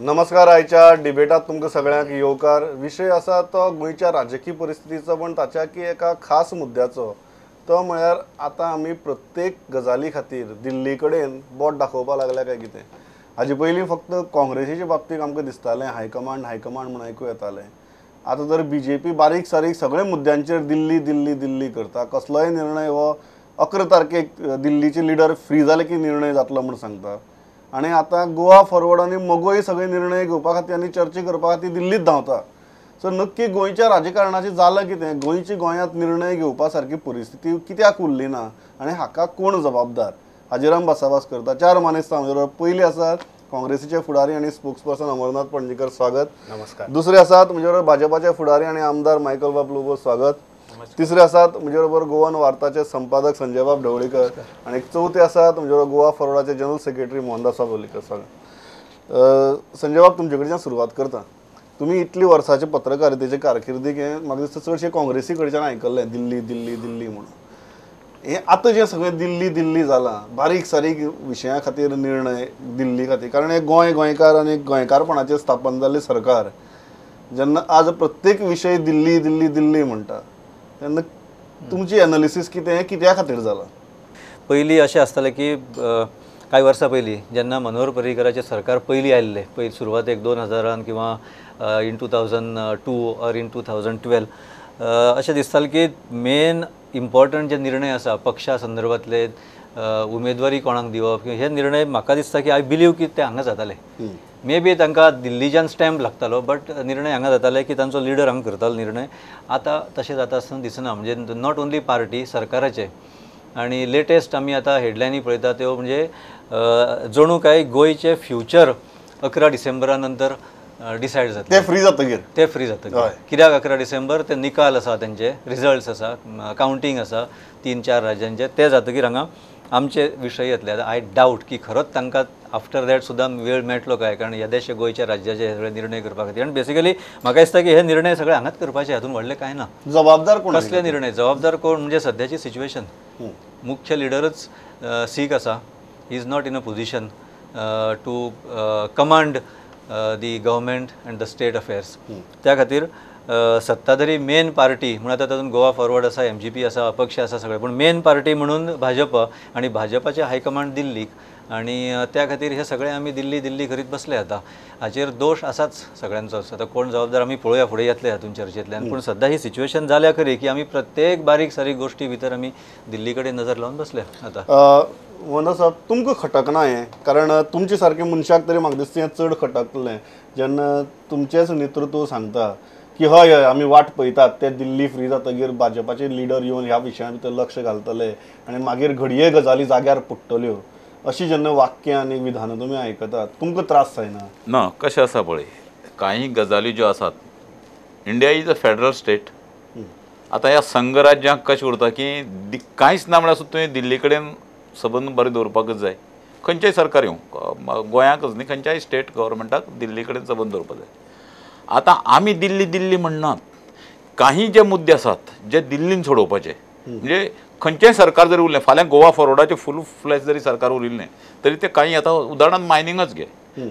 नमस्कार. आयच्या डिबेटात तुमकां सगळ्यांक येवकार. विशय आसा तो गोंयच्या राजकीय परिस्थितीचो, पण ताच्या की एका खास मुद्द्याचो. तो म्हळ्यार आतां आमी प्रत्येक गजाली खातीर दिल्ली कडेन बोट दाखोवपाक लागल्या काय कितें. हाजे पयलीं फक्त काँग्रेसीच्या बाबतींत आमकां दिसतालें हायकमांड म्हूण आयकूं येतालें. आतां तर BJP बारीक सारीक सगळ्या मुद्द्यांचेर दिल्ली दिल्ली दिल्ली करता. कसलोय निर्णय हो 11 तारखेक दिल्लीचे लिडर फ्री जाले की निर्णय जातलो म्हूण सांगता. आणि आता गोवा फॉरवर्ड आणि मगोय सगळे निर्णय घेवपा खातीर आनी चर्चा करपा खातीर दिल्लीत धांवता. सो नक्की गोंयच्या राजकारणाचें जालां कितें, गोंयांत निर्णय घेवपा सारकी परिस्थिती कित्याक उरली ना आनी हाका कोण जबाबदार, हाजेर आमी भासाभास करता. 4 मानेस्त हांव पयलीं आसात काँग्रेसीचे फुडारी आनी स्पोक्सपर्सन अमरनाथ पणजीकर, स्वागत. नमस्कार. दुसरे आसात म्हजे बरोबर भाजपाचे फुडारी आनी आमदार मायकल बाब लोबो, स्वागत. तिसरे आसात म्हजे बरोबर गोवन वार्ताचे संपादक संजय बाब ढवळीकर आणि चौथे आसात म्हजे बरोबर गोवा फॉरवर्डाचे जनरल सेक्रेटरी मोहनदास लोलयेकर, स्वागत. संजय बाब, तुमचे कडच्यान सुरवात करता. तुम्ही इतली वर्साचे पत्रकारितेचे कारकिर्दीक म्हाका दिसता चडशे काँग्रेसी कडच्यान आयकल्लें दिल्ली दिल्ली दिल्ली म्हणून. हें आतां जें सगळें दिल्ली दिल्ली जालां, बारीक सारीक विशयां खातीर निर्णय दिल्ली खातीर, कारण हे गोंयकार आनी गोंयकारपणाचें स्थापन जाल्लें सरकार जेन्ना आज प्रत्येक विशय दिल्ली दिल्ली दिल्ली म्हणटा, तेन्ना तुमची एनालिसीस कितें, कित्या खातीर जाला? पयलीं अशें आसतालें की कांय वर्सां पयलीं जेन्ना मनोहर पर्रीकराचें सरकार पयलीं आयिल्लें, पयलीं सुरवातेक 2000 किंवा इन 2002 ऑर इन 2012 अशें दिसतालें की मेन इम्पॉर्टंट जे निर्णय आसा पक्षा संदर्भातले, उमेदवारी कोणाक दिवप, हे निर्णय म्हाका दिसता की आय बिलीव की ते हांगा जाताले. मे बी तांकां दिल्लीच्यान स्टॅम्प लागतालो, बट निर्णय हांगा जाताले की तांचो लिडर हांगा करतालो निर्णय. आतां तशें जाता आसतना दिसना. म्हणजे नॉट ओन्ली पार्टी, सरकाराचे. आणि लेटेस्ट आमी आतां हेडलायनी पळयता त्यो म्हणजे जणू काय गोंयचे फ्युचर 11 डिसेंबरा नंतर डिसायड जातले. ते फ्री जातकीर कित्याक 11 डिसेंबर ते निकाल आसा, तेंचे रिजल्ट्स आसा, कावंटींग आसा 3-4 राज्यांचे, ते जातकीर हांगा आमचे विशय येतले. आय डावट की खरोच तांकां आफ्टर दॅट सुद्दां वेळ मेळटलो काय, कारण येदेशे गोंयच्या राज्याचे हे सगळे निर्णय करपा खातीर. आनी बेसिकली म्हाका दिसता की हे निर्णय सगळे हांगाच करपाचे, हातून व्हडलें कांय ना. जबाबदार कोण, कसले निर्णय जबाबदार कोण म्हणजे सद्याची सिच्युएशन. मुख्य लिडरच सीख आसा. He is not in a position to command the government and the state affairs. त्या खातीर सत्ताधारी मेन पार्टी म्हणून आतां तातूंत गोवा फॉरवर्ड आसा, MGP आसा, अपक्ष आसा सगळे, पण मेन पार्टी म्हणून भाजप आणि भाजपाचे हायकमांड दिल्लीक, आणि त्या खातीर हे सगळे आमी दिल्ली दिल्ली करीत बसले. आतां हाचेर दोश आसाच सगळ्यांचोच. आतां कोण जबाबदार आमी पळोवया फुडें येतले हातून चर्चेंतल्यान. पूण सद्या ही सिच्युएशन जाल्या खरी की आमी प्रत्येक बारीक सारीक गोश्टी भितर आमी दिल्ली कडेन नजर लावन बसले. आतां मोहन साहेब, तुमकां खटकना हें, कारण तुमचे सारके मनशाक तरी म्हाका दिसता हें चड खटकलें जेन्ना तुमचेच नेतृत्व सांगता की हय हय आमी वाट पळयतात, ते दिल्ली फ्री जातकीर भाजपाचे लिडर येवन ह्या विशयां भितर लक्ष घालतले आनी मागीर घडये गजाली जाग्यार पडटल्यो, अशी जेन्ना वाक्यां आनी विधानां तुमी आयकतात, तुमकां त्रास जायना? ना, कशें आसा पळय, कांय गजाली ज्यो आसात, India is a federal state. आतां ह्या संघराज्यांक कशें उरता की कांयच ना म्हळ्यार तुवें दिल्ली कडेन संबंद बरें दवरपाकच जाय. खंयचेय सरकार येवं, गोंयाकच न्ही, खंयच्याय स्टेट गव्हर्मेंटाक दिल्ली कडेन संबंद दवरपाक जाय. आतां आमी दिल्ली दिल्ली म्हणनात. काही जे मुद्दे आसात जे दिल्लीन सोडोवपाचे, म्हणजे खंयचेंय सरकार जरी उरलें, फाल्यां गोवा फॉरवर्डाचें फूल फ्लॅश जरी सरकार उरिल्लें तरी ते काही आतां उदाहरणांत मायनिंगच घे.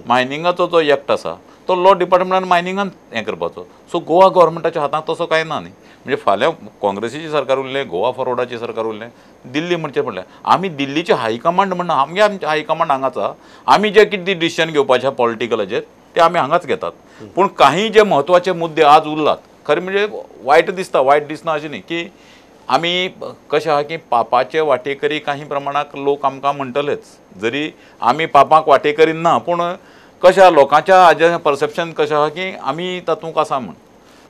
मायनिंगाचो जो एक्ट आसा तो लॉ डिपार्टमेंटान मायनिंगान हें करपाचो. सो गोवा गव्हर्मेंटाच्या हातांत तसो कांय ना न्ही. म्हणजे फाल्यां काँग्रेसीचें सरकार उरलें, गोवा फॉरवर्डाचें सरकार उरलें, दिल्ली म्हणचें पडलें. आमी दिल्लीचे हायकमांड म्हणना, आमचे हायकमांड हांगाच आसा. आमी जे कितें डिसिशन घेवपाचें पॉलिटिकलाचेर ते आमी हांगाच घेतात. पूण काही जे म्हत्वाचे मुद्दे आज उरलात, खरें म्हणजे वायट दिसता, वायट दिसना अशें न्ही की आमी कशें आहा की पापाचे वाटेकरी काही प्रमाणाक लोक आमकां म्हणटलेच. जरी आमी पापाक वाटेकरी ना, पूण कशें आहा लोकांच्या हाजें परसेप्शन कशें आहा की आमी तातूंत आसा म्हण.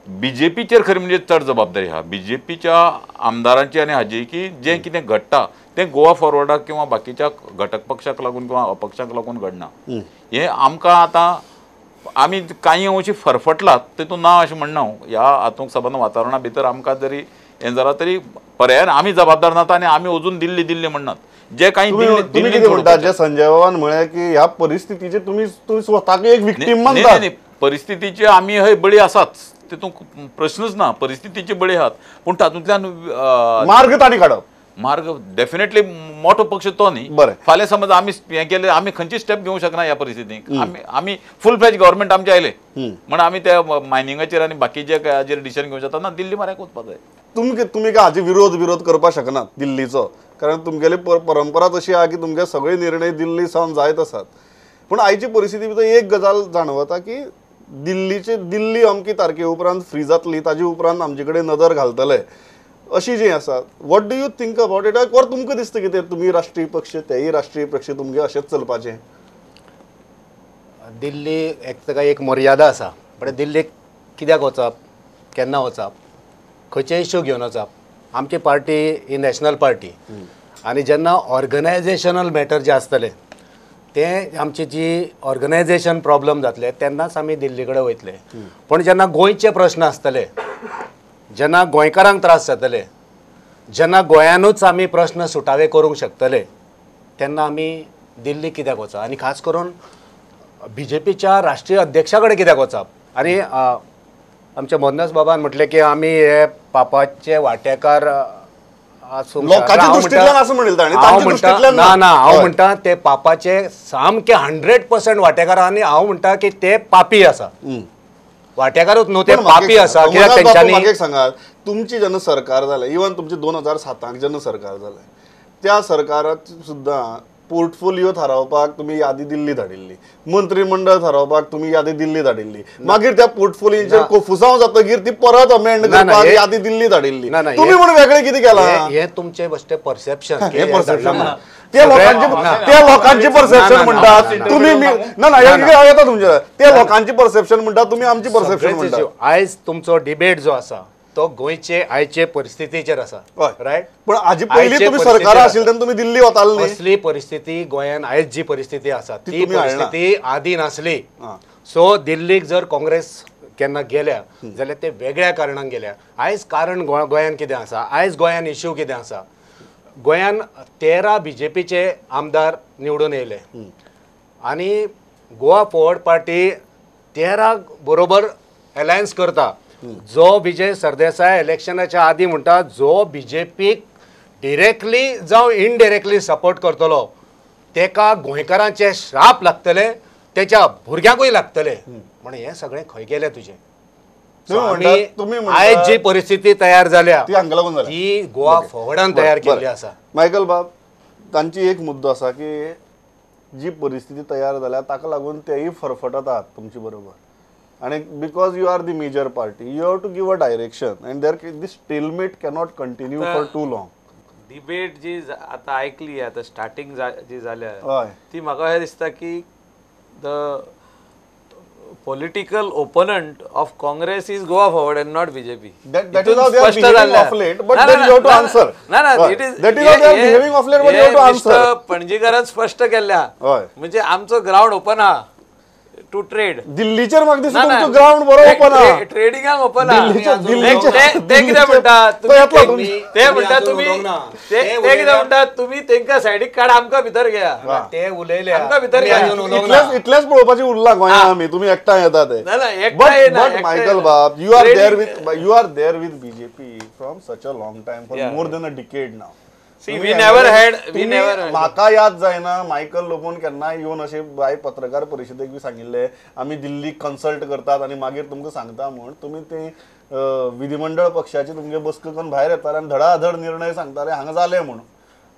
BJPचेर खरी म्हणजे चड जबाबदारी आहा, BJPच्या आमदारांची आनी हाजी, की जें कितें घडटा तें गोवा फॉरवर्डाक किंवा बाकीच्या घटक पक्षाक लागून किंवा अपक्षाक लागून घडना. हें आमकां आतां आमी कांय अंशी फरफटलात तितून ना अशें म्हणना. ह्या हातूंत सबंद वातावरणा भितर आमकां जरी हें जालां तरी पर्यायान आमी जबाबदार नात आनी आमी अजून दिल्ली दिल्ली म्हणनात. जे काही दिल्ली म्हणटा, जे संजय बाबान म्हळें की ह्या परिस्थितीचे तुम्ही स्वताक एक विक्टीम मानतात. परिस्थितीचे आमी हय बळी आसात, तितूंत प्रश्नच ना, परिस्थितीचे बळी आहात. पूण तातूंतल्यान मार्ग ताणी काडप, मार्ग डेफिनेटली मोठो पक्ष तो न्ही बरें. फाल्यां समज आमी हें केलें आमी खंयची स्टेप घेवंक शकना ह्या परिस्थितीक आमी फूल फ्लेज गव्हर्मेंट आमचे आयले म्हण आमी त्या मायनिंगाचेर आनी बाकीच्या हाचेर डिसिजन घेवंक शकता ना दिल्ली मार्याक वचपाक जाय तुम्ही काय हाजी विरोध करपाक शकनात दिल्लीचो कारण तुमगेली परंपरा तशी आहा की तुमगे सगळे निर्णय दिल्ली सावन जायत आसात पूण आयची परिस्थिती भितर एक गजाल जाणवता की दिल्ली अमकी तारखे उपरांत फ्री जातली ताजे उपरांत आमचे कडेन नदर घालतले अशी जी आसा what do you think about it were तुमकां दिसता की ते तुमी राष्ट्रीय पक्ष तेय राष्ट्रीय पक्ष तुमगे अशेंच चलपाचें दिल्ली ताका एक मर्यादा आसा पण दिल्लीक कित्याक वचप केन्ना वचप खंयचे इश्यू घेवन वचप आमची पार्टी ही नॅशनल पार्टी आनी जेन्ना ऑर्गनायजेशनल मॅटर जे आसतले ते आमची जी ऑर्गनायजेशन प्रॉब्लम जातले तेन्नाच आमी दिल्ली कडेन वयतले पण जेन्ना गोंयचे प्रश्न आसतले जेन्ना गोंयकारांक त्रास जातले जेन्ना गोंयानूच आमी प्रश्न सुटावे करूंक शकतले तेन्ना आमी दिल्ली कित्याक वचप आनी खास करून BJPच्या राष्ट्रीय अध्यक्षा कडेन कित्याक वचप आनी आमच्या मोहनदास बाबान म्हटलें की आमी हे पापाचे वांटेकार लोकांच्या दृश्टींतल्यान असं म्हणिल्लें ताणें, तांच्या दृश्टींतल्यान ना. ना हांव हय. म्हणटा ते पापाचे सामके 100% वांटेकार आनी हांव म्हणटा की ते पापी आसा वांटेकारूच न्हू ते पण म्हाका पापी एक आसा सांगा, कित्याक मोहनदास बाबू, तेंच्यांनी म्हाका एक सांगात तुमची जेन्ना सरकार जालें इवन तुमचे 2007 जेन्ना सरकार जालें त्या सरकारात सुद्दां पोर्टफोलिओ थारावपाक तुम्ही यादी दिल्ली धाडिल्ली मंत्रिमंडळ थारावपाक तुम्ही यादी दिल्ली धाडिल्ली मागीर त्या पोर्टफोलिओचेर कोफुसांव जातकीर ती परत अमेंड करपाक यादी दिल्ली धाडिल्ली तुम्ही म्हणून वेगळे कितें केलां हे तुमचे बेश्टे परसेप्शन ते लोकांची परसेप्शन म्हणटात तुम्ही ना येता तुमचे ते लोकांची परसेप्शन म्हणटात तुम्ही आमची परसेप्शन म्हणटात आयज तुमचो डिबेट जो आसा तो गोंयचे आयचे परिस्थितीचेर आसा रायट पण हाजी पयलीं तुम्ही सरकार आशिल्ले तेन्ना तुम्ही दिल्ली वताले न्ही असली परिस्थिती गोंयान आयज जी परिस्थिती आसा ती तुम्ही हाडला. परिस्थिती आदी नासली सो दिल्लीक जर काँग्रेस केन्ना गेल्या जाल्यार ते वेगळ्या कारणान गेल्या आयज कारण गोंयान कितें आसा आयज गोंयान इश्यू कितें आसा गोंयान 13 BJPचे आमदार निवडून येयले आनी गोवा फॉरवर्ड पार्टी 13 बरोबर अलायन्स करता जो विजय सरदेसाय इलेक्शनाच्या आदी म्हणटा जो BJPक डिरेक्टली जावं इनडिरेक्टली सपोर्ट करतलो तेका गोंयकारांचे श्राप लागतले तेच्या भुरग्यांकूय लागतले म्हण हें सगळें खंय गेलें तुजें तुम्ही आयज जी परिस्थिती तयार जाल्या ती हांगा लागून जाल्या. ती गोवा फॉरवर्डान तयार केल्ली आसा मायकल बाब तांची एक मुद्दो आसा की जी परिस्थिती तयार जाल्या ताका लागून तेय फरफटतात तुमचे बरोबर आणि because you are the major party you have to give a direction and there this stalemate cannot continue for too long debate जी आता ऐकली आता स्टार्टिंग जी झाल्या हय ती म्हाका हे दिसता की the political opponent of Congress is Goa Forward and not BJP. that is how they are behaving of late, but then you have to answer. it is that is how they are behaving of late, but you have to answer. पणजीकरान स्पष्ट केल्या हय म्हणजे आमचो ground open हा to trade दिल्लीचेर म्हाका दिसता तुमचो ground बरो ओपन आहा ट्रेडिंगाक ओपन ते म्हणटा तुम्ही तुम्ही तेंका सायडीक काढ आमकां भितर घ्या ते उलयले आमकां भितर घ्या इतलेच पळोवपाची उरला गोंया आमी तुमी एकठांय येता ते बट मायकल बाब you are there with BJP from such a long time for more than a decade नाव म्हाका याद जायना मायकल लोबोन केन्नाय येवन अशे बाय पत्रकार परिशदेक बी सांगिल्ले आमी दिल्लीक कन्सल्ट करतात आनी मागीर तुमकां सांगता म्हण तुमी ते विधिमंडळ पक्षाचे तुमगे बसके करून भायर येताले आनी धडाधड निर्णय सांगताले हांगा जाले म्हणून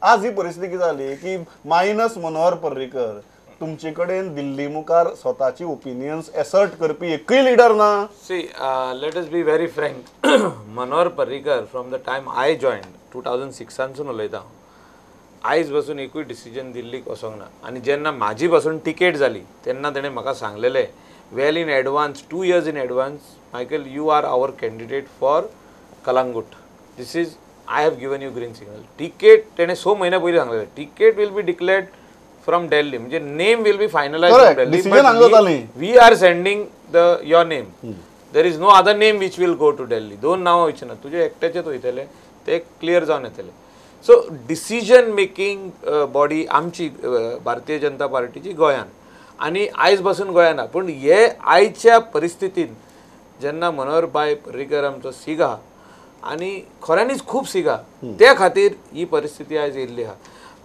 आज ही परिस्थिती कितें जाली की मायनस मनोहर पर्रीकर तुमचे कडेन दिल्ली मुखार स्वताची ओपिनियन्स एसर्ट करपी एकूय लिडर ना see let us be very frank Manohar Parrikar from the time I joined 2006 उलयता आयज बसून एकूय डिसिजन दिल्लीक वचोंक ना आनी जेन्ना म्हाजी पासून टिकेट जाली तेन्ना तेणें म्हाका सांगलेलें well in advance 2 years in advance Michael you are our candidate for Calangute this is I have given you green signal ticket तेणें 6 महिन्या पयलीं सांगलेलें ticket will be declared from Delhi म्हणजे name will be finalised from Delhi we are sending the your name there is no other name which will go to Delhi 2 नांवां वयचीना तुजे एकट्याचेच वयतले ते clear जावन येतले सो डिसिजन मेकिंग बॉडी आमची भारतीय जनता पार्टीची गोंयान आनी आयज बसून गोंयान ना पूण हे आयच्या परिस्थितीन जेन्ना मनोहर भाई पर्रीकर आमचो सिगा आनी खऱ्यांनीच खूब सिगा त्या खातीर ही परिस्थिती आयज येयल्ली आहा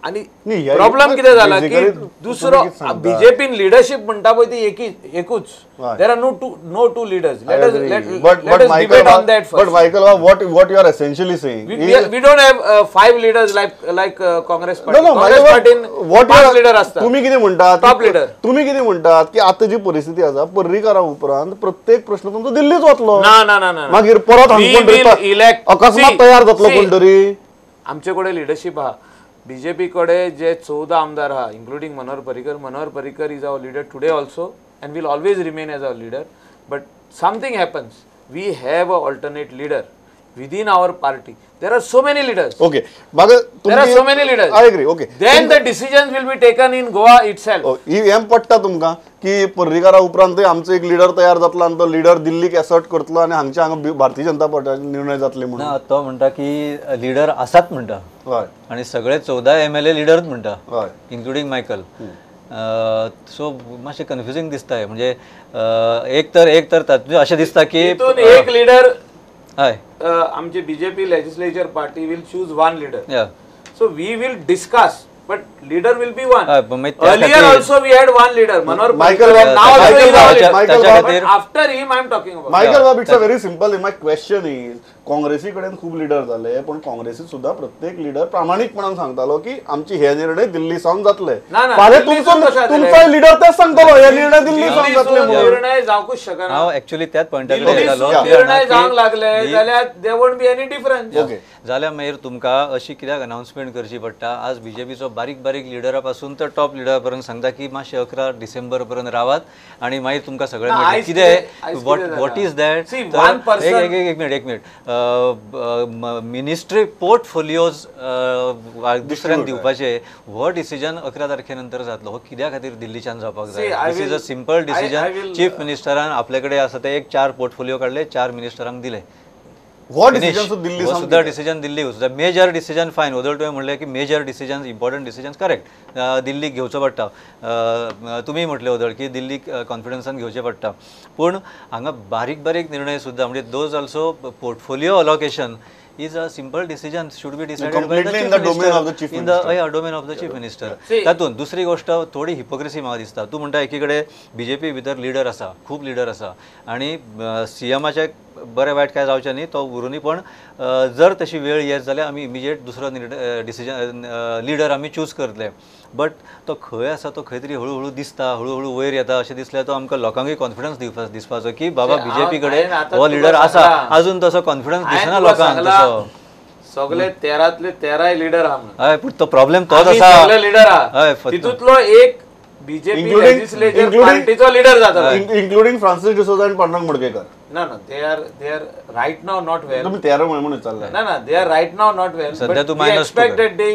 आणि नाही, ह्या- प्रॉब्लेम कितें जाला की basically दुसरो तुम्ही कितें सांगता? बीजेपीन लिडरशिप म्हणटा पळय ती एकूच Right. There are no two leaders I agree. But Michael, debate on that but Michael, what you are essentially saying is we don't have 5 leaders like Congress party. No, no, Congress Michael, party what you 5 are- leader असतात. तुम्ही किती म्हणतात Top leader. तुम्ही किती म्हणतात की आता जी परिस्थिती आसा पर्रीकारा उपरांत प्रत्येक प्रश्न तुमचो दिल्लीच वतलो ना मागीर परत We हांगा कोण will तरी elect- अकस्मात See, तयार जातलो see. कोण तरी आमचे कडेन लिडरशिप आहा बीजेपी कडे जे 14 आमदार आहा including Manohar Parrikar is our leader today also and will always remain as our leader but something happens we have a alternate leader within our party there are so many leaders okay मागे there are so many leaders I agree okay then the decision will be taken in Goa itself ही हें पडटा तुमकां की पर्रीकारा उपरांत आमचो एक leader तयार जातलो आनी तो लिडर दिल्लीक एसर्ट करतलो आनी हांगा भारतीय जनता पार्टीचे निर्णय जातले म्हणून ना तो म्हणटा की लिडर आसात म्हणटा हय आणि सगळे 14 MLA लिडरच म्हणटा हय इन्क्लुडिंग मायकल सो मातशें कन्फ्युजींग दिसता म्हणजे एक तर तातूंत अशें दिसता की तितून एक लीडर हय आमची BJP legislature party will choose one leader या So we will discuss, but leader will be one. but my- त्या Earlier खातीर- also we had one leader, Manor Michael Parikar. Webb- Now also Michael he is our Webb- leader. Michael त्याच्या Webb- खातीर- But after him I am talking about. Michael बाब it's a very simple my question is काँग्रेसी कडेन खूप leader झाले पण काँग्रेसीत सुद्धा प्रत्येक लिडर प्रामाणिकपणान सांगतालो की आमचे हे निर्णय दिल्ली सावन जातले ना, ना, फाल्यां दिल्लीसून कशे जातले? तुमचा लिडर तेच सांगतालो हे निर्णय दिल्ली सावन दिल्लीसून जातले म्हणून निर्णय जावंकूच शकना. हांव एक्चुअली त्याच पॉयंटाचेर दिल्लीसून येतालो निर्णय जावंक लागले जाल्यार there won't be any difference. Okay जाल्यार मागीर तुमकां अशी कित्याक अनाउन्समेंट करची पडटा आज बीजेपीचो बारीक बारीक लिडरा पासून तर टॉप लिडरा पर्यंत सांगता की मातशे 11 डिसेंबर पर्यंत रावात आणि मागीर तुमकां सगळें ना, मेळटलें आयज कितें कितें what is that See, one person- एक मिनीट मिनिस्ट्री पोर्टफोलियोज दुसऱ्यांक दिवपाचे हो डिसिजन 11 तारखेनंतर जातलो हो कित्या खातीर दिल्लीच्यान जावपाक See, जाय I this is will- a simple I decision will- chief मिनिस्टरान आपले कडेन आसा ते एक 4 पोर्टफोलियो काडले 4 मिनिस्टरांक दिले हो डिसिजन दिल्ली हो सावन सुद्धा डिसिजन दिल्ली सुद्धा मेजर डिसिजन फायन वदळ तुवें म्हणलें की major decision important decision correct दिल्लीक घेवचो पडटा तुमी म्हटलें वदळ की दिल्लीक कॉन्फिडन्सान घेवचें पडटा पूण हांगा बारीक बारीक निर्णय सुद्धा म्हणजे those also portfolio allocation is a simple decision should be decided by the Completely chief in the minister, domain of the chief in the minister. domain of the chief minister. See- तातून दुसरी गोष्ट थोडी hypocrisy म्हाका दिसता तूं म्हणटा एकीकडे BJP भितर लिडर आसा खूब लिडर आसा आणि सीएमाचे बरें वायट काय जावचें न्ही तो उरुनी पण जर तशी वेळ येत जाल्यार आमी इमिजिएट दुसरो डिसिजन लिडर आमी चूज करतले बट तो खंय आसा तो खंय तरी हळू दिसता हळू वयर येता अशें दिसल्यार तो आमकां लोकांकूय कॉन्फिडन्स दिसपाचो की बाबा बीजेपी कडेन हांवें हो आतां लिडर तुका आसा सांगलां. अजून तसो कॉन्फिडन्स हांवें दिसना तुका लोकांक सांगलां, तसो सगळे 13 लीडर आहा म्हणून. हय पूण तो प्रॉब्लेम तोच आमी आसा सगळे लीडर आहा हय तितूंतलो एक बीजेपी Including- लेजिस्लेचर including- पार्टीचो लीडर जाता इन्क्लुडिंग फ्रान्सिस डिसोजा आणि पांडुरंग मडकेकर ना they are right now not well तुम्ही 13 म्हणून चाललाय ना they are right now not well सध्या तू but minus expect two that they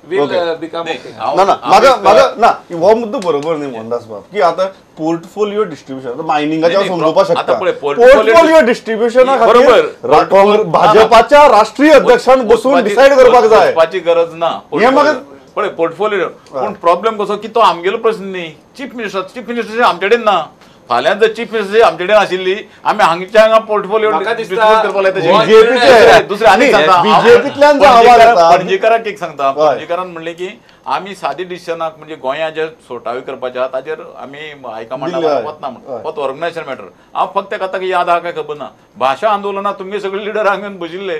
will become okay ना माझा ना हो मुद्दो बरोबर नाही मोहनदास बाब की आता पोर्टफोलिओ डिस्ट्रीब्युशन मायनिंगच्या नाही, समजोवपा आता शकता पळय, portfolio पोर्टफोलिओ डिस्ट्रीब्युशन बरोबर. भाजपाच्या राष्ट्रीय अध्यक्षान बसून डिसाइड करपाक जाय वचपाची गरज ना हे म्हाका- पळय पोर्टफोलिओ पूण प्रॉब्लेम कसो की तो आमगेलो प्रश्न न्ही चीफ मिनिस्टर आमचे कडेन ना फाल्यां जर चीफ मिनिस्टर आमचे कडेन आशिल्ली आमी हांगच्या हांगा पोर्टफोलिओ म्हाका दिसता करपाक लायता BJP दुसरें आनी सांगता BJP-तल्यान जो आवाज येता- पणजीकाराक एक सांगता पणजीकारान म्हणलें की आमी सादी डिसिजनाक म्हणजे गोंया जे सोटावी करपाच्या ताजेर आमी हायकमांडाक दिल्ली, हय. वतना म्हणून हय. फक्त ऑर्गनायझेशन मॅटर हांव फक्त ताका याद आहा काय खबर ना भाशा आंदोलनात तुमगे सगळे लिडर हांगा बशिल्ले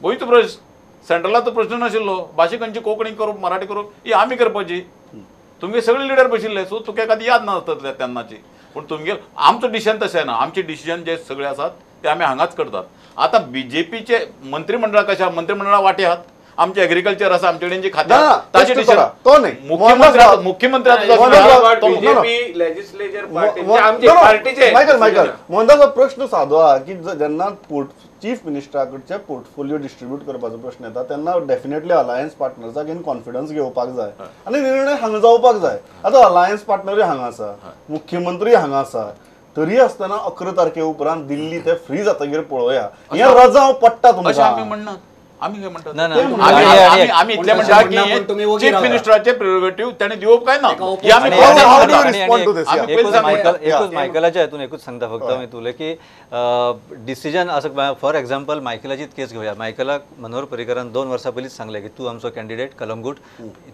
गोंयचो प्रश्न सेंट्रलाचो प्रश्न नाशिल्लो भाशेकांची कोंकणी करूप मराठी करूप ही आमी करपाची तुमगे सगळे लिडर बशिल्ले सो तुका एखादी याद नासतले तेन्नाची पूण तुमगे आमचो डिसिजन तशें ना आमचे डिसिजन जे सगळे आसात ते आमी हांगाच करतात आता बीजेपीचे मंत्रिमंडळा कशा मंत्रिमंडळा वाटे आहात आमचे एग्रीकल्चर आसा आमचे कडेन जे खाते ना, ताचे तेच डिसिजन करा. तो नाही. मुख्यमंत्र्याचो बीजेपी लेजिस्लेचर पार्टी आमचे पार्टीचे मायकल मोहनदास प्रश्न सादो हा की जेन्ना चीफ मिनिस्टराकडचे पोर्टफोलिओ डिस्ट्रीब्यूट करपाचो प्रश्न येता तेन्ना डेफिनेटली अलायन्स पार्टनर्साक इन कॉन्फिडन्स घेवपाक जाय आनी निर्णय हांगा जावपाक जाय आतां अलायन्स पार्टनरूय हांगा आसा मुख्यमंत्री हांगा आसा तरी आसतना 11 तारखे उपरांत दिल्ली ते फ्री जातकीर पळोवया हें रजाव पडटा अशें आमी तुमकां म्हणनात आम्ही काय म्हणतात ना, ना. आम्ही इतले म्हणटा की चीफ मिनिस्टराचे प्रिरोगेटिव्ह ताणे दिवप काय ना हे आम्ही आणि- पयलीं how do you सांगता. respond to this? आम्ही Yeah. पयलीं सांगता. एकूच मायकलाच्या हातून एकूच सांगता फक्त मी तुला की डिसिजन असं फॉर एक्झाम्पल मायकलाचीच केस घेऊया. मायकलाक मनोहर पर्रीकरान 2 वर्सां पयलींच सांगलें की तूं आमचो कॅन्डिडेट कलंगूट,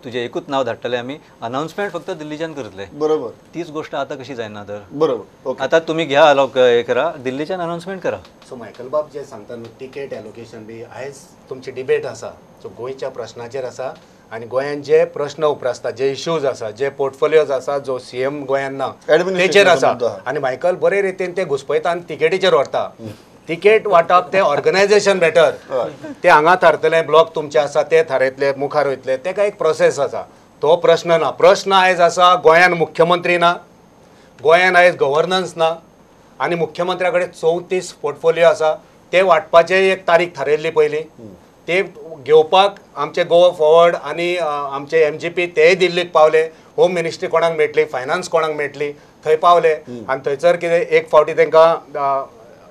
तुजें एकूच नाव धाडटले आमी, अनाउन्समेंट फक्त दिल्लीच्यान करतले. बरोबर तीच गोष्ट आता कशी जायना तर बरोबर ओके आता तुम्ही घ्या हे करा, दिल्लीच्यान अनाउन्समेंट करा. सो मायकल बाब जे सांगता न्हू टिकेट एलोकेशन बी आयज तुमची डिबेट आसा सो गोंयच्या प्रश्नाचेर आसा आनी गोंयान जे प्रश्न उप्रासता जे इश्यूज आसा जे पोर्टफोलियोज आसा जो सीएम गोंयान ना Administration तेचेर आसा मुद्दो आहा. आनी मायकल बरे रितीन ते घुसपयता आनी तिकेटीचेर व्हरता. तिकेट वांटप ते ऑर्गनायझेशन मॅटर ते हांगा थारतले ब्लॉक तुमचे आसा ते थारयतले मुखार वयतले तेका एक प्रोसेस आसा. तो प्रश्न ना. प्रश्न आयज आसा गोंयान मुख्यमंत्री ना, गोंयान आयज गव्हर्नन्स ना आनी मुख्यमंत्र्या कडेन 34 पोर्टफोलियो आसा ते वांटपाचे एक तारीख थारायल्ली पयलीं ते घेवपाक आमचे गोवा फॉवर्ड आनी आमचे MGP तेय दिल्लीक पावले. होम मिनिस्ट्री कोणाक मेळटली, फायनान्स कोणाक मेळटली, थंय पावले आनी थंयसर कितें एक फावटी तांकां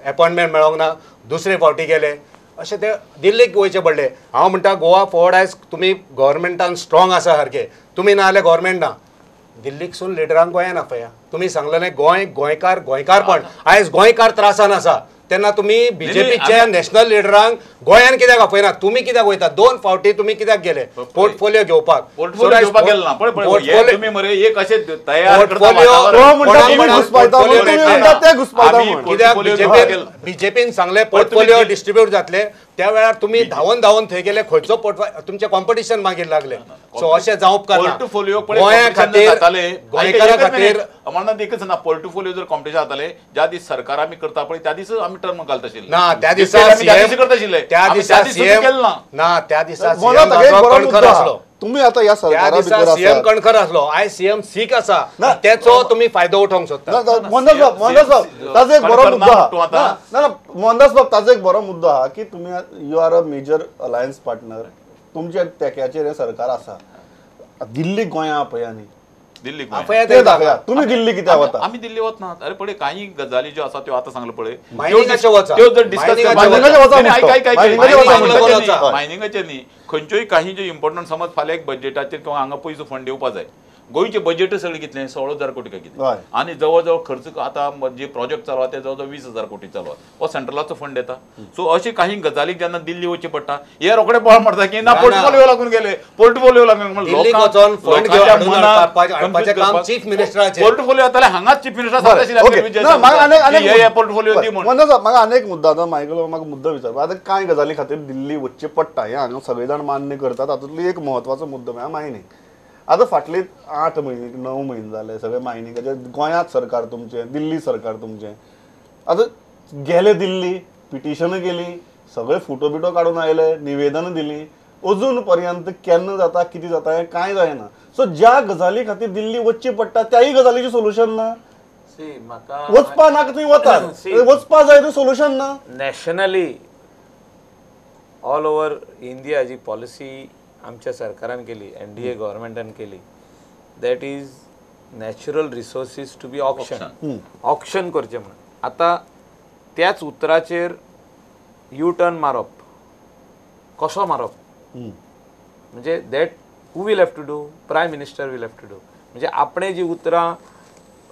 अपॉयंटमेंट मेळोंक ना, दुसरे फावटी गेले अशें ते दिल्लीक वयचे पडले. हांव म्हणटा गोवा फॉवर्ड आयज तुमी गव्हर्मेंटान स्ट्रॉंग आसा सारके, तुमी ना जाल्यार गव्हर्मेंट ना. दिल्लीकसून लिडरांक गोंयान आपया. तुमी सांगलेलें गोंयकारपण आयज गोंयकार त्रासान आसा तेन्ना तुमी बीजेपीच्या नॅशनल लिडरांक गोंयान कित्याक आपयना? तुमी कित्याक वयता? 2 फावटी तुमी कित्याक गेले पोर्टफोलियो घेवपाक? पोर्टफोलियो घेवपाक गेलो ना. पळय पोर्टफोलियो- तुम्ही मरे एक अशे तयार करता पोर्टफोलियो- वातावरण. तो म्हणटा तुम्ही कोणाक घुसपायता म्हणून तुम्ही म्हणटा ते घुसपायता आम्ही म्हणून. कित्याक पोर्टफोलियो घेवपाक गेलो. बीजेपीन सांगले पण पोर्टफोलियो तुम्ही- डिस्ट्रीब्यूट जातले त्या वेळार तुम्ही धांवन थंय गेले खंयचो पोर्टफोलियो तुमचे कॉम्पिटिशन मागीर लागले. सो अशें जावप करना. पोर्टफोलियो गोंया खातीर गोंयकारा खातीर म्हणून एकच ना पोर्टफोलियो जर कॉम्पिटिशन जाताले ज्या दीस सरकार आमी करता पळय त्या दीस आमी टर्म घालता आशिल्ले ना त्या दिसा आमी त्या दिसा CM करता आशिल्ले त्या आमी दिसा दिसा CM केलं ना. ना त्या दिसा मला CM ताका एक राजो बरो कणखर मुद्दो आसलो. आहा. तुम्ही आता या त्या सरकारा दिसा भितर CM आसात. कणखर आसलो. आयज CM सीक आसा ना, त्याचो तुम्ही फायदो उठोवंक सोदता. मोहनदास बाब ताजो एक बरो कणखर मुद्दो ना आहा. म्हणतो आता. ना ना मोहनदास बाब ताजो एक बरो मुद्दो आहा की तुम्ही you are a major alliance partner, तुमच्या तेक्याचेर हे सरकार आसा. दिल्ली गोंया आपयांनी दिल्ली आपया ते दाखया तुम्ही दिल्ली कित्याक वता? आम्ही दिल्ली वत ना. अरे पळय काही गजाली ज्यो आसा त्यो आता सांगले पळय मायनिंगाचे वचा. त्यो जर डिस्कस मायनिंगाचे वचा म्हणतो. मायनिंगाचे वचा. मायनिंगाचे न्ही खंयच्योय काही ज्यो इम्पॉर्टंट समज फाल्यां एक बजेटाचेर किंवा हांगा पयसो फंड येवपा जाय. गोंयचे बजेट सगळे कितले 16,000 कोटी काय कितें हय. आणि जवळ खर्च आता जे प्रोजेक्ट चालू आहा ते जवळ 20,000 कोटी चालू आहा. हो सेंट्रलाचो फंड येता. सो अशी काही गजालीक जेन्ना दिल्ली वचचें पडटा हे रोखडे बळ मारता की ना पोर्टफोलियो लागून गेले पोर्टफोलियो लागून दिल्लीक वचोन फंड घेवन हाडपाचें काम चीफ मिनिस्टराचें. पोर्टफोलियो येताले हांगाच चीफ मिनिस्टर बरं, ओके. ना, म्हाका हे पोर्टफोलियो दी म्हण मोहनदास बाब, म्हाका अनेक मुद्दा आतां मायकल म्हाका मुद्दो विचारपा. आतां कांय गजाली खातीर दिल्ली वचचें पडटा हें हांगा सगळे जाण मान्य करतात. तातूंतली एक म्हत्वाचो मुद्दो म्हळ्यार मायनींग. आतां फाटले 8 म्हयने 9 म्हयने जाले सगळे मायनिंगाचे गोंयांत सरकार तुमचें, दिल्ली सरकार तुमचें. आतां गेले दिल्ली, पिटिशनां केली, सगळे फोटो बिटो काडून आयले, निवेदनां दिली, अजून पर्यंत केन्ना जाता कितें जाता हें कांय जायना. सो ज्या गजाली खातीर दिल्ली वचची पडटा त्याही गजालीचें सोल्युशन ना. वचपा नाका थंय वता, वचपा जाय थंय सोल्युशन ना. नॅशनली ऑल ओव्हर इंडिया जी पॉलिसी आमच्या सरकारान केली, NDA गव्हर्मेंटान केली, that is natural resources to be auction करचे म्हणून. आता त्याच उतराचेर यू टर्न मारप कसो मारप म्हणजे that who will have to do? Prime minister will have to do. म्हणजे आपणे जी उतरां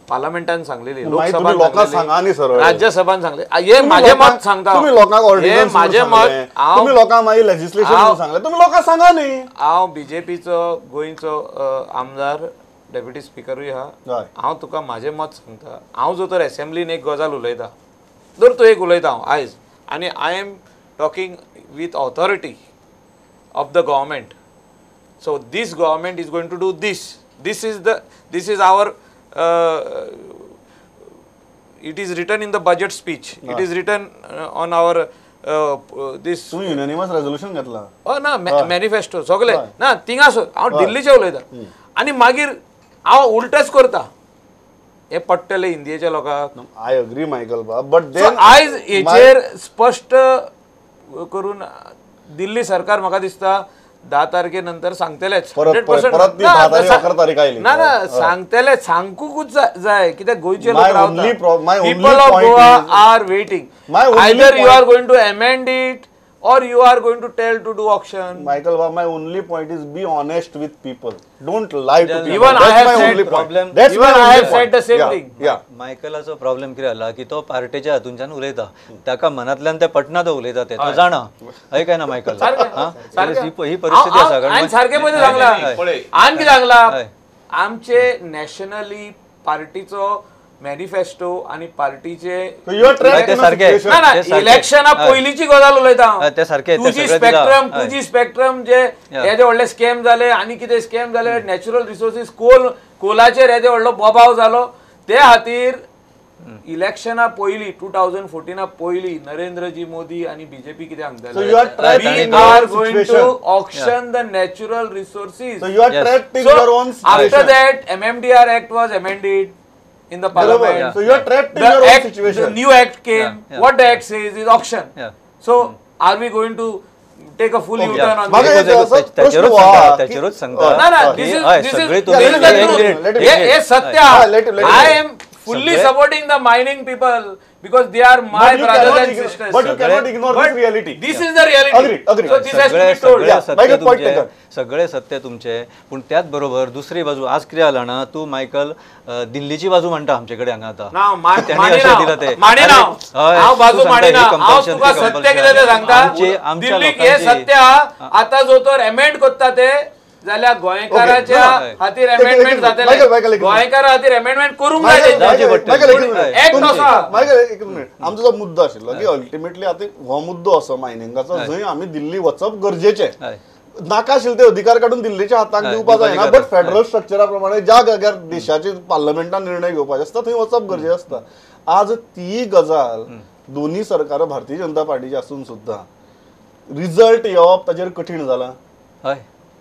पार्लमेंटान सांगलेली, लोकसभान सांगलेली, राज्यसभान सांगले, हे माझे मत सांगता. तुम्ही लोकांक ऑर्डिनन्स माझे मत तुम्ही लोकांक मागीर लेजिस्लेशन सांगले, तुम्ही लोकांक सांगा न्ही. हांव बीजेपीचो गोंयचो आमदार डेप्युटी स्पिकरूय आहा. हांव तुका म्हाजें मत सांगता. हांव जो तर असेंब्लीन एक गजाल उलयता जर तो एक उलयता हांव आयज आनी I am talking with authority of the government. So this government is going to do this is our it is written in the budget speech. It is written on our this तुम्ही युनानिमस resolution घेतला. ना manifesto सगळे ना थिंगासो हांव दिल्लीचे उलयता आनी मागीर हांव उलटेच करता. हे पडटले इंडियेच्या लोकांक. आय अग्री मायकल बाब, बट आयज हेचेर स्पश्ट करून दिल्ली सरकार म्हाका दिसता 10 तारखे नंतर सांगतलेच. 100% ना सांगतले, सांगूकूच जाय कित्याक गोंयचे लोक My रावता. only people of point Goa is- are waiting. My only either you point are going to amend it or you are going to tell to do auction? Michael, my only point is be honest with people. Don't lie to people. Even I That's have my said only point. problem- That's Even my I only have said point. the same Yeah, thing. Yeah. मायकलाचो problem कितें जाला की तो पार्टेच्या हातूंच्यान उलयता ताका मनांतल्यान ते पटना तो उलयता ते तो जाणा हय काय ना मायकल हां? ही परिस्थिती आसा आणि सारखे मध्ये नाही, सांगला नाही, पळय. आणखी सांगला हय. आमचे नॅशनली पार्टीचो मॅनिफेस्टो आणि पार्टीचे So you are trapped ते in a सारखे. situation. ना ते सारखे. इलेक्शना हय. पहिलीची गजाल उलयता हय, ते सारखे, ते 2G सगळे स्पेक्ट्रम दिला. हय. 2G स्पेक्ट्रम जे हे जे व्हडले स्कॅम जाले आणि कितें स्कॅम जाले नॅचरल रिसोर्सीस कोलाचेर हे जे व्हडलो बोबाव जालो ते खातीर इलेक्शना पयली 2014 पयली नरेंद्रजी मोदी आणि बीजेपी कितें So you सांगताले are trapped we in are your going to situation. Auction the natural resources So you are Yes. trapped in So your own after situation. that, MMDR Act was amended in the Barabar. parliament. So you are trapped in The your own act, the situation. new act came. Yeah. What the act says is auction. Yeah. So are we going to take a full U-turn on मागे this? याचं असं त्याच्यावरच प्रश्न सांगता व्हा त्याच्यावरच की- सांगता No, no, हय. this is हय, this सगळे is तुम्ही this is the let him truth. finish, let him हे finish. सत्य let him I finish. am fully सगळे- supporting the mining people because they are my But you brothers cannot and ignore- sisters. But you cannot ignore But this reality. This is the reality. Agree, agree. So this has to सगळे be told. सगळे Yeah, सत्य Michael, point तुमचे taken. सगळे सत्य तुमचे पण त्याच बरोबर दुसरी बाजू आज कितें जालां ना तू मायकल दिल्लीची बाजू म्हणटा आमचे कडेन हांगा आता ना त्यांनी माने अशें नाव दिलं ते माने अरे, नाव हय, हांव तू बाजू सांगता माने ही ना हांव compulsion, तुका ती सत्य compulsion. कितें तें सांगता आमच्या दिल्लीक हे लोकांची- सत्य आता जो तर अमेंड करता ते जाल्यार गोंयकाराच्या Okay, no. खातीर एक अमेंडमेंट मिनिट, जातले Michael, Michael, एक मिनिट. गोंयकारा खातीर अमेंडमेंट करूंक जाय Michael, जावची तेंच्यांनी. पडटली. Michael, एक मिनिट. Act तुमची- आसा. Michael, एक मिनिट. आमचो जो मुद्दो आशिल्लो की अल्टिमेटली आता हो मुद्दो असो मायनिंगाचो जंय आमी दिल्ली वचप गरजेचें हय. नाका आशिल्ले ते अधिकार काढून दिल्लीच्या हाताक हय, दिवपाक दिवपाची जायना गरज. बट फेडरल स्ट्रक्चरा प्रमाणे ज्या जाग्यार देशाचे पार्लमेंटान निर्णय घेवपाचे आसता थंय वचप गरजेचें आसता आज ती गजाल दोन्ही सरकार भारतीय जनता पार्टीची आसून सुद्दां रिजल्ट येवप ताचेर कठीण जाला हय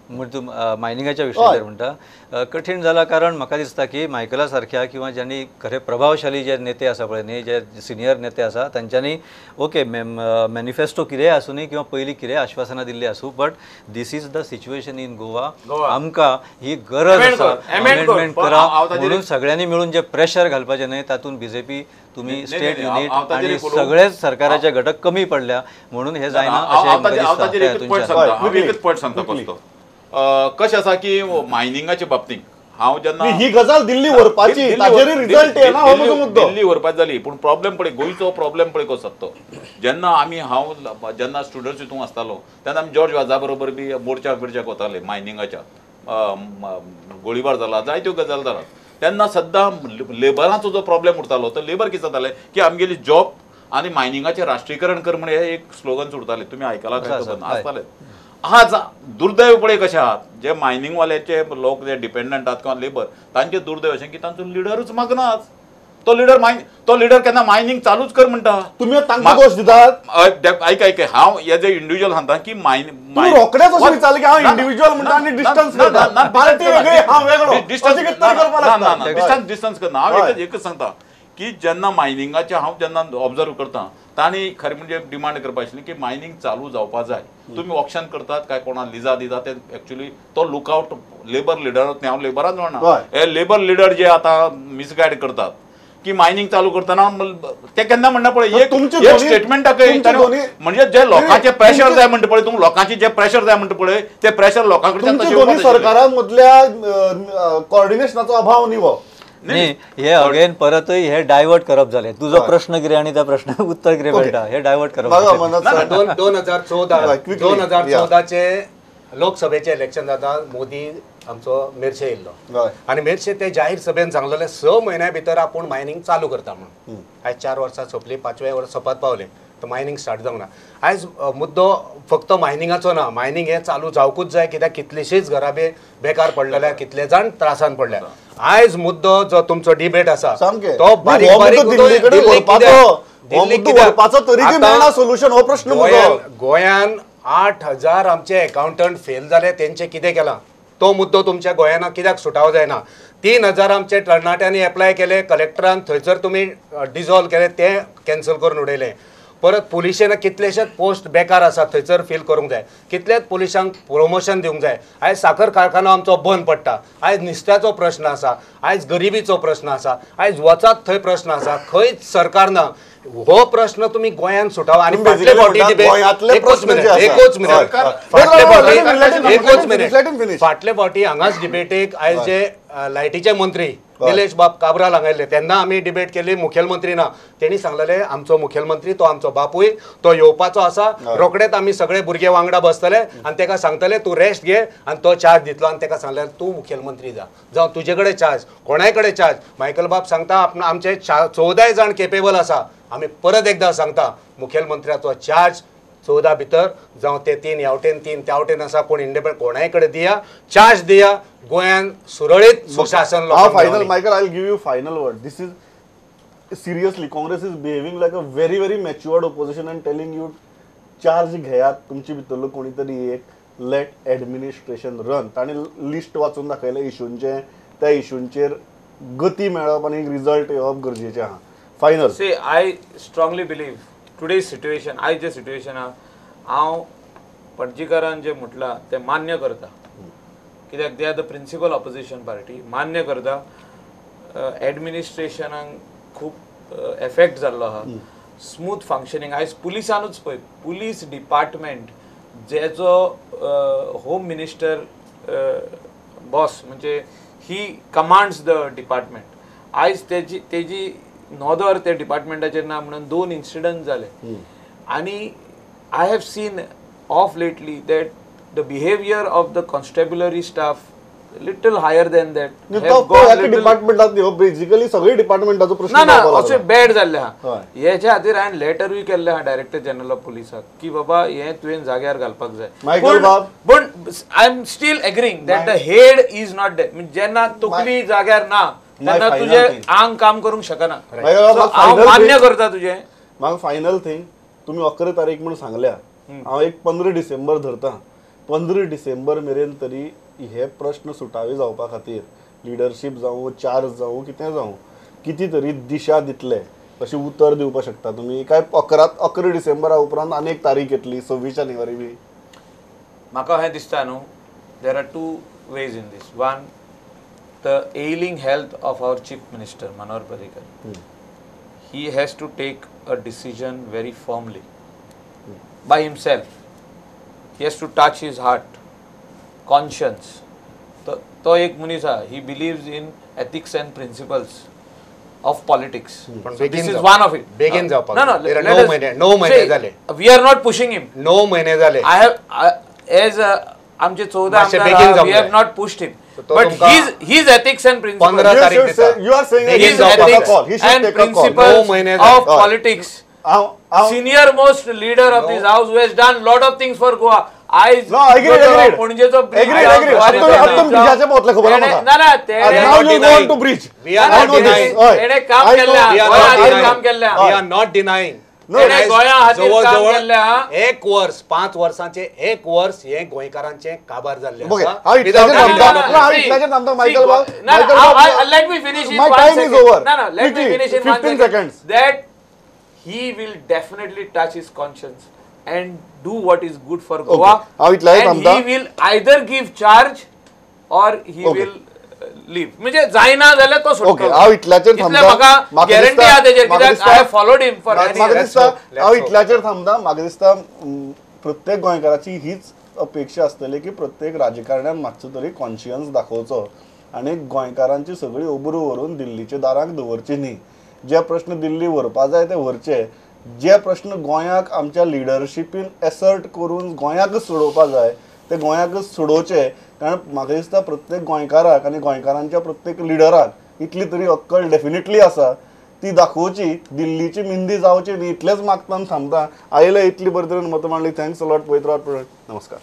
म्हणजे तूं मायनिंगाच्या विशयाचेर म्हणटा कठीण जाला कारण म्हाका दिसता की मायकला सारख्या किंवा ज्यांनी खरे प्रभावशाली जे नेते आसा पळय न्ही जे सिनियर नेते आसा तांच्यांनी ओके मॅनिफेस्टो कितेंय आसूं न्ही किंवा पयलीं कितेंय आश्वासनां दिल्लीं आसूं but this is the situation in Goa आमकां ही गरज Amend आसा कर, amend कर. अमेंडमेंट पण करा हांव ताचेर म्हणून सगळ्यांनी मिळून जे प्रेशर घालपाचें न्हय तातूंत बीजेपी तुम्ही नाही, स्टेट नाही, युनिट हांव ताचेर आणि एक उलोवंक- सगळेच सरकाराचे घटक कमी पडल्या म्हणून हे जायना अशें हांव म्हाका ताचेर दिसता एकच पॉयंट हातूंच्यान. सांगता हांव quickly. एकच पॉयंट सांगता कसलो कशें आसा की मायनिंगाच्या बाबतींत हांव जेन्ना ही गजाल दिल्ली व्हरपाची ताचेर रिजल्ट येना हो म्हजो मुद्दो दिल्ली व्हरपाची जाली पूण प्रॉब्लेम पळय गोंयचो प्रॉब्लेम पळय कसो तो जेन्ना हांव जेन्ना स्टुडंट्स हितून आसतालो तेन्ना आमी जॉर्ज वाजा बरोबर बी मोर्चाक बिर्चाक वताले मायनिंगाच्या गोळीबार जाला जायत्यो गजाल जाला तेन्ना सद्दां लेबरांचो जो प्रॉब्लेम उरतालो तो लेबर कितें जाताले की आमगेली जॉब आनी मायनिंगाचें राष्ट्रीयकरण कर म्हण हे एक स्लोगन उरताले तुमी आयकलां काय खबर ना आसताले आज दुर्दैव पळय कशें आहात जे मायनिंगवाल्याचे लोक जे डिपेंडंट आहात किंवा लेबर तांचे दुर्दैव अशें की तांचो लिडरूच मागनाच तो लिडर केन्ना मायनिंग चालूच कर म्हणटा तुम्ही तांकां दोश दितात ऐक हांव एज ए इंडिव्हिज्युअल सांगता की तुम्ही रोखडेच अशें विचारलें की हांव इंडिव्हिज्युअल म्हणटा आनी डिस्टन्स करता पार्टी वेगळी हांव वेगळो अशें कितें तरी करपाक लागता डिस्टन्स करना हांव एकच सांगता की जेन्ना मायनिंगाचे हांव जेन्ना ऑब्जर्व करता तांणी खरें म्हणजे डिमांड करपा आशिल्ली की मायनिंग चालू जावपा जाय तुमी ऑप्शन करतात काय कोणा लिजा दितात ते एक्चुअली तो लुकआउट लेबर लिडर हांव लेबरान म्हणना हे लेबर लिडर जे आतां मिसगायड करतात की मायनिंग चालू करतना ते केन्ना म्हणना पळय एक स्टेटमेंट म्हणजे जे लोकांचे प्रेशर जाय म्हणटा पळय तुमकां लोकांचे जे प्रेशर जाय म्हणटा पळय ते प्रेशर लोकां कडच्यान तुमच्या दोन्ही सरकारां मदल्या कॉर्डिनेशनाचो अभाव न्ही हो न्ही हे अगेन परतय हे डायवर्ट करप जालें तुजो प्रश्न कितें आनी त्या प्रश्नाक उत्तर कितें मेळटा हे डायवर्ट करप बघा जालें. मनोज सर, 2014चे लोकसभेचे इलेक्शन जाता मोदी आमचो मेर्शे येयल्लो हय. आनी मेर्शे ते जाहीर सभेन सांगलेले 6 म्हयन्या भितर आपूण मायनिंग चालू करता म्हणून आयज 4 वर्सां सोंपली 5वें वर्स सोंपत पावले तर मायनिंग स्टार्ट जावंक ना आयज मुद्दो फक्त मायनिंगाचो ना मायनिंग हे चालू जावकूच जाय कित्याक कितलीशींच घरां बेकार पडलेल्या कितले जाण त्रासान पडल्या आयज मुद्दो जो तुमचो डिबेट आसा सामकें. तो बारीक हो बारीक मुद्दो दिल्लीकडे व्हरपाचो. हो मुद्दो व्हरपाचो तरी की मेळना solution हो प्रश्न म्हजो. गोंयान 8,000 आमचे अकाउंटंट फेल जाले तेंचे कितें केलां तो मुद्दो तुमच्या गोंयान कित्याक सुटावो जायना 3,000 आमचे तरणाट्यांनी एप्लाय केले कलेक्टरान थंयसर तुमी डिजॉल्व केले ते कॅन्सल करून उडयले परत पुलिशेन कितलेशेच पोस्ट बेकार आसा थंयसर फिल करूंक जाय, कितलेच पुलिसांक प्रमोशन दिवंक जाय. आयज साखर कारखानो आमचो बंद पडटा, आयज नुस्त्याचो प्रश्न आसा, आयज गरिबीचो प्रश्न आसा, आयज वचात थंय प्रश्न आसा, खंयच सरकार ना. हो प्रश्न तुम्ही गोंयांत सुटावा. आणि फाटले फावटी फाटले फावटी हांगाच डिबेटीक आयज जे लायटीचे मंत्री निलेश बाब काब्राल हांगायले तेन्ना आमी डिबेट केली. मुखेलमंत्री ना, तेणी सांगलेले आमचो मुखेलमंत्री तो आमचो बापूय, तो येवपाचो आसा. रोखडेच आमी सगळे भुरगे वांगडा बसतले आनी ताका सांगतले तूं रेस्ट घे आनी तो चार्ज दितलो. आनी ताका सांगलें तूं मुखेलमंत्री जा, जावं तुजे कडेन चार्ज, कोणाय कडेन चार्ज. मायकल बाब सांगता आमचे 14 जाण केपेबल आसा. आमी परत एकदां सांगता मुखेलमंत्र्याचो चार्ज 14 भितर, जावं ते 3 ह्यावटेन 3 त्या वटेन आसा, कोण इंडिपेंडंट कोणाय कडेन दिया, चार्ज दिया. गोंयांत सुरळीत सुशासन. Final Michael, I will give you final word. This is seriously Congress is behaving like a very very matured opposition and telling you charge घेयात तुमचे भितरलो कोणी तरी एक, लेट एडमिनिस्ट्रेशन रन. ताणी लिस्ट वाचून दाखयलें इशूंचे, त्या इशूंचेर गती मेळप आनी रिजल्ट येवप गरजेचें आहा. Final see I strongly believe today's situation, आयज जे सिट्युएशन आहा हांव पणजीकारान जे म्हटलां तें मान्य करता. कित्याक they are the principal opposition party. मान्य करता एडमिनिस्ट्रेशनाक खूब एफेक्ट जाल्लो आहा. स्मूथ फंक्शनींग आयज पुलिसानूच पळय, पुलीस डिपार्टमेंट जेचो होम मिनिस्टर बॉस म्हणजे ही कमांड्स द डिपार्टमेंट. आयज तेजी नॉदर त्या डिपार्टमेंटाचेर ना म्हणून 2 इन्सिडंट जाले. आनी I have seen of lately that the behaviour of the constabulary staff little higher than that. Basically सगळी डिपार्टमेंटाचो प्रश्न ना ना अशें बॅड जाल्लें आहा. हेच्या खातीर हांवें लेटरूय केल्लें आहा डायरेक्टर जनरल ऑफ पुलिसाक की बाबा हें तुवें जाग्यार घालपाक जाय. पूण I am still agreeing that the head is not that. जेन्ना तकली जाग्यार ना तेन्ना तुजें आंग काम करूंक शकना. हांव मान्य करता तुजें. म्हाका फायनल थिंग तुमी 11 तारीख म्हणून सांगल्या, हांव एक 15 डिसेंबर धरता. 15 डिसेंबर मेरेन तरी हे प्रश्न सुटावे जावपा खातीर लिडरशीप जावं, चार्ज जावं, कितें जावं, किती तरी दिशा दितले अशें उतर दिवपाक शकता तुमी काय? 11 डिसेंबरा उपरांत आनी एक तारीख येतली 26 जानेवारी बी. म्हाका हें दिसता न्हू, there are 2 ways in this. One, the ailing health of our Chief Minister Manohar Parrikar. He has to take a decision very firmly by himself. He has to touch his heart, conscience. तो एक मनीस आहा, he believes in ethics and principles of politics. So this is one of it. बेगीन जावपाक. No, There are let us- 9 महिने झाले. We are not pushing him. 9 महिने झाले. I have as आमचे 14 मातशे आमदार बेगीन आहा, जावं we जाय. have not pushed him. तो But तुमका his ethics and principles. 15 तारीख दिता. You are saying His he should take a ethics call. He should and take a call. principles 9 महिने of झाले. politics. I'll- Senior most leader of this house who has done lot of things for Goa. No, agreed. पणजेचो Agreed. आतां ब्रिजाचे पावतले खबर आहा म्हाका. ना ना तेणे Now you go on to bridge. We are I not know this. denying. हय. तेणे काम I केल्लें know. आहा. We are गोंया not खातीर denying. काम केल्लें आहा. We are not denying. तेणे गोंया खातीर काम जवळ केल्लें आहा. 1 वर्ष 5 वर्सांचे 1 वर्ष हे गोंयकारांचे काबार जाल्ले बघे, आसा. हांव इतल्याचेर Without थांबता. any ना, हांव See, इतल्याचेर थांबता, see, मायकल बाब. no, no, मायकल बाब, let me finish in my 1 time is second. over. No, let me Quickly, finish in 1 15 second. seconds. That he will definitely touch his conscience and do what is good for Goa. हांव इतल्याचेर And थांबता. he will either give charge or he Okay. will leave. म्हणजे जायना जाल्यार तो सुटतो. Okay, हांव इतल्याचेर इतलें थांबता. म्हाका म्हाका गॅरंटी दिसता- आहा तेजेर म्हाका कित्याक दिसता- I have followed him for म्हाका many दिसता let's हांव hope. इतल्याचेर थांबता. म्हाका दिसता प्रत्येक गोंयकाराची हीच अपेक्षा आसतली की प्रत्येक राजकारण्यान मातसो तरी कॉन्शियन्स दाखोवचो आनी गोंयकारांची सगळी ओबरू व्हरून दिल्लीच्या दाराक दवरची न्ही. जे प्रश्न दिल्ली व्हरपा जाय ते व्हरचे, जे प्रश्न गोंयाक आमच्या लिडरशिपीन एसर्ट करून गोंयाकच सोडोवपा जाय ते गोंयाकच सोडोवचे. कारण म्हाका दिसता प्रत्येक गोंयकाराक आनी गोंयकारांच्या प्रत्येक लिडराक इतली तरी अक्कल डेफिनेटली आसा ती दाखोवची. दिल्लीची मिंदी जावची न्ही इतलेंच मागतान थांबता. आयले इतली बरे तरेन मतां मांडली. थँक्स अ लॉट पवित्र. नमस्कार.